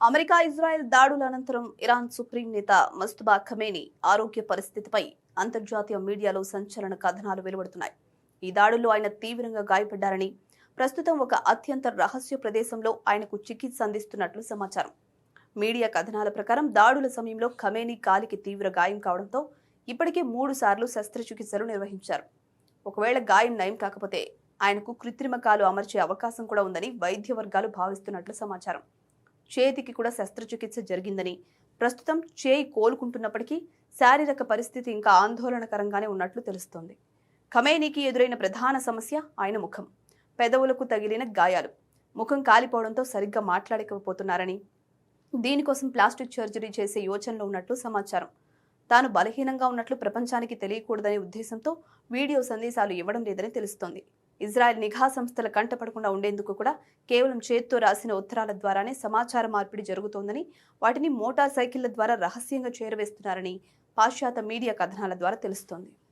America Israel దాడుల అనంతరం Iran supreme నేత మస్తుబా ఖమేనీ ఆరోగ్య పరిస్థితిపై అంతర్జాతీయ మీడియాలో సంచలన కథనాలు వెలువడుతున్నాయి. ఈ దాడుల్లో ఆయన తీవ్రంగా గాయపడ్డారని, ప్రస్తుతం ఒక అత్యంత రహస్య ప్రదేశంలో ఆయనకు చికిత్స అందిస్తున్నట్లు సమాచారం. మీడియా కథనాల ప్రకారం దాడుల సమయంలో ఖమేనీ కాలికి తీవ్ర గాయం కావడంతో ఇప్పటికే 3 సార్లు శస్త్రచికిత్సలు నిర్వహించారు. ఒకవేళ గాయం నయం కాకపోతే ఆయనకు కృత్రిమ కాలు అమర్చే అవకాశం కూడా ఉందని వైద్య వర్గాలు భావిస్తున్నట్లు సమాచారం. చేతికి కూడా శస్త్రచికిత్స జరిగిందని, ప్రస్తుతం చేయి కోలుకుంటున్నప్పటికీ శారీరక పరిస్థితి ఇంకా ఆందోళనకరంగానే ఉన్నట్లు తెలుస్తోంది. ఖమేనీకి ఎదురైన ప్రధాన సమస్య ఆయన ముఖం, పెదవులకు తగిలిన గాయాలు. ముఖం కాలిపోవడంతో సరిగ్గా మాట్లాడకపోతున్నారని, దీనికోసం ప్లాస్టిక్ సర్జరీ చేసే యోచనలో ఉన్నట్లు సమాచారం. తాను బలహీనంగా ఉన్నట్లు ప్రపంచానికి తెలియకూడదనే ఉద్దేశంతో వీడియో సందేశాలు ఇవ్వడం లేదని తెలుస్తోంది. ఇజ్రాయెల్ నిఘా సంస్థల కంటపడకుండా ఉండేందుకు కూడా కేవలం చేత్తో రాసిన ఉత్తరాల ద్వారానే సమాచార మార్పిడి జరుగుతోందని, వాటిని మోటార్ సైకిళ్ల ద్వారా రహస్యంగా చేరవేస్తున్నారని పాశ్చాత్య మీడియా కథనాల ద్వారా తెలుస్తోంది.